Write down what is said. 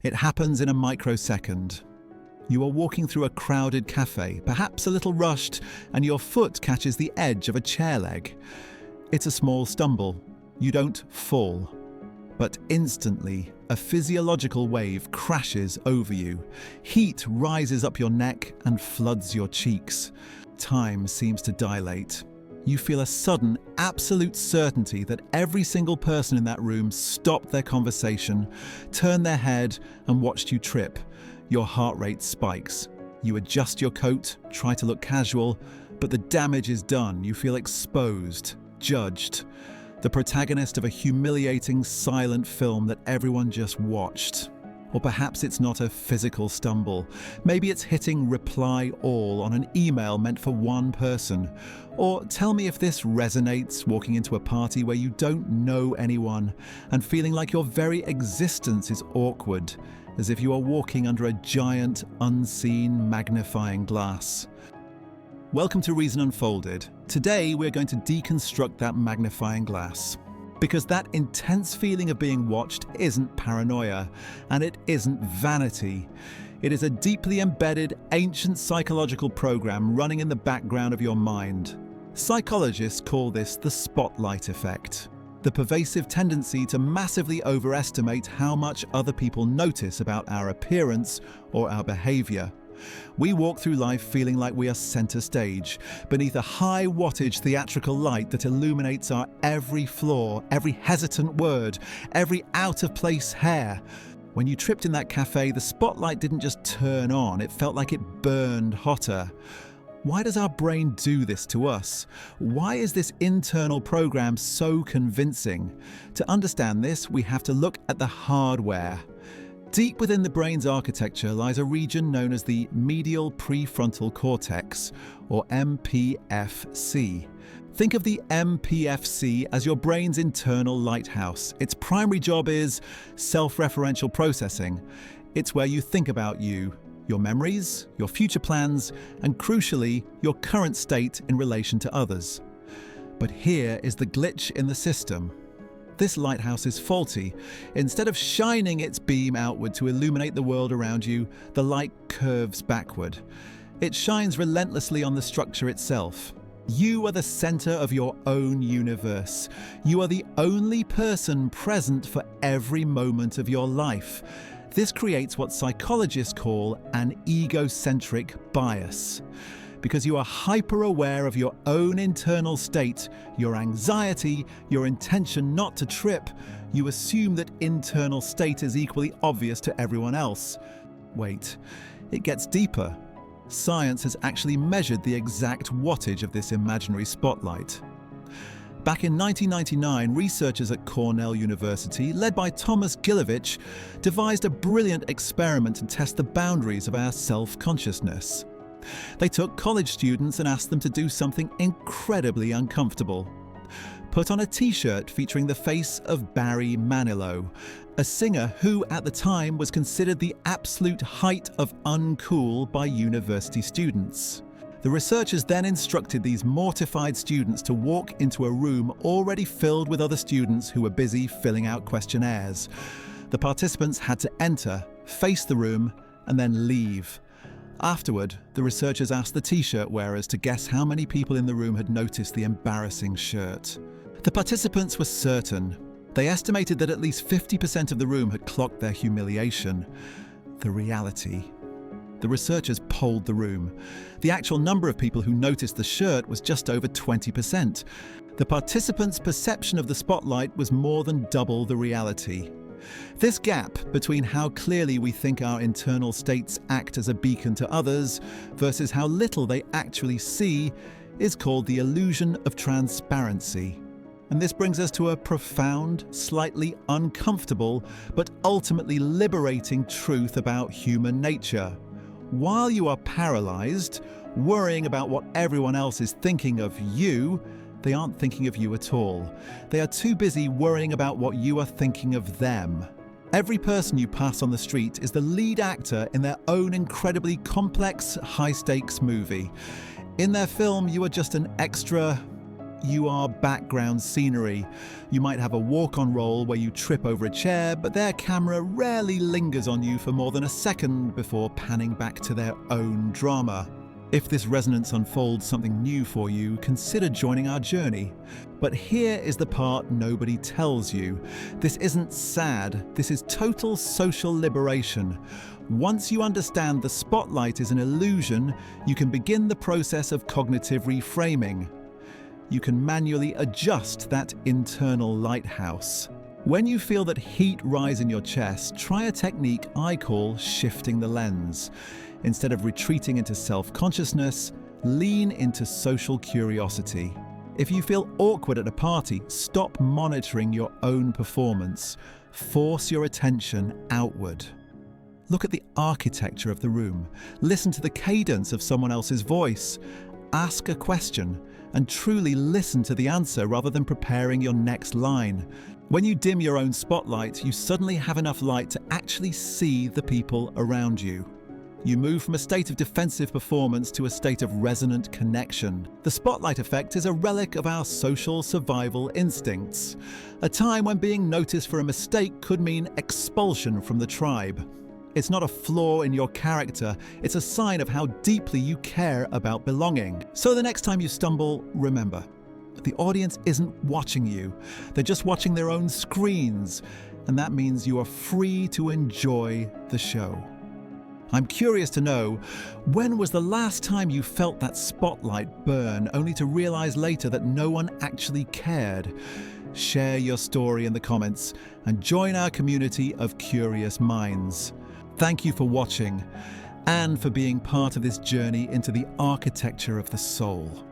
It happens in a microsecond. You are walking through a crowded cafe, perhaps a little rushed, and your foot catches the edge of a chair leg. It's a small stumble. You don't fall. But instantly, a physiological wave crashes over you. Heat rises up your neck and floods your cheeks. Time seems to dilate. You feel a sudden, absolute certainty that every single person in that room stopped their conversation, turned their head, and watched you trip. Your heart rate spikes. You adjust your coat, try to look casual, but the damage is done. You feel exposed, judged. The protagonist of a humiliating, silent film that everyone just watched. Or perhaps it's not a physical stumble. Maybe it's hitting reply all on an email meant for one person. Or tell me if this resonates, walking into a party where you don't know anyone and feeling like your very existence is awkward, as if you are walking under a giant, unseen magnifying glass. Welcome to Reason Unfolded. Today we're going to deconstruct that magnifying glass. Because that intense feeling of being watched isn't paranoia, and it isn't vanity. It is a deeply embedded, ancient psychological program running in the background of your mind. Psychologists call this the spotlight effect, the pervasive tendency to massively overestimate how much other people notice about our appearance or our behavior. We walk through life feeling like we are center stage, beneath a high wattage theatrical light that illuminates our every flaw, every hesitant word, every out-of-place hair. When you tripped in that cafe, the spotlight didn't just turn on, it felt like it burned hotter. Why does our brain do this to us? Why is this internal program so convincing? To understand this, we have to look at the hardware. Deep within the brain's architecture lies a region known as the Medial Prefrontal Cortex, or MPFC. Think of the MPFC as your brain's internal lighthouse. Its primary job is self-referential processing. It's where you think about you, your memories, your future plans, and crucially, your current state in relation to others. But here is the glitch in the system. This lighthouse is faulty. Instead of shining its beam outward to illuminate the world around you, the light curves backward. It shines relentlessly on the structure itself. You are the center of your own universe. You are the only person present for every moment of your life. This creates what psychologists call an egocentric bias. Because you are hyper-aware of your own internal state, your anxiety, your intention not to trip, you assume that internal state is equally obvious to everyone else. Wait, it gets deeper. Science has actually measured the exact wattage of this imaginary spotlight. Back in 1999, researchers at Cornell University, led by Thomas Gilovich, devised a brilliant experiment to test the boundaries of our self-consciousness. They took college students and asked them to do something incredibly uncomfortable. Put on a t-shirt featuring the face of Barry Manilow, a singer who at the time was considered the absolute height of uncool by university students. The researchers then instructed these mortified students to walk into a room already filled with other students who were busy filling out questionnaires. The participants had to enter, face the room, and then leave. Afterward, the researchers asked the t-shirt wearers to guess how many people in the room had noticed the embarrassing shirt. The participants were certain. They estimated that at least 50% of the room had clocked their humiliation. The reality. The researchers polled the room. The actual number of people who noticed the shirt was just over 20%. The participants' perception of the spotlight was more than double the reality. This gap between how clearly we think our internal states act as a beacon to others versus how little they actually see is called the illusion of transparency. And this brings us to a profound, slightly uncomfortable, but ultimately liberating truth about human nature. While you are paralyzed, worrying about what everyone else is thinking of you, they aren't thinking of you at all. They are too busy worrying about what you are thinking of them. Every person you pass on the street is the lead actor in their own incredibly complex, high-stakes movie. In their film, you are just an extra, you are background scenery. You might have a walk-on role where you trip over a chair, but their camera rarely lingers on you for more than a second before panning back to their own drama. If this resonance unfolds something new for you, consider joining our journey. But here is the part nobody tells you. This isn't sad, this is total social liberation. Once you understand the spotlight is an illusion, you can begin the process of cognitive reframing. You can manually adjust that internal lighthouse. When you feel that heat rise in your chest, try a technique I call shifting the lens. Instead of retreating into self-consciousness, lean into social curiosity. If you feel awkward at a party, stop monitoring your own performance. Force your attention outward. Look at the architecture of the room. Listen to the cadence of someone else's voice. Ask a question and truly listen to the answer rather than preparing your next line. When you dim your own spotlight, you suddenly have enough light to actually see the people around you. You move from a state of defensive performance to a state of resonant connection. The spotlight effect is a relic of our social survival instincts, a time when being noticed for a mistake could mean expulsion from the tribe. It's not a flaw in your character, it's a sign of how deeply you care about belonging. So the next time you stumble, remember, the audience isn't watching you, they're just watching their own screens, and that means you are free to enjoy the show. I'm curious to know, when was the last time you felt that spotlight burn, only to realize later that no one actually cared? Share your story in the comments and join our community of curious minds. Thank you for watching and for being part of this journey into the architecture of the soul.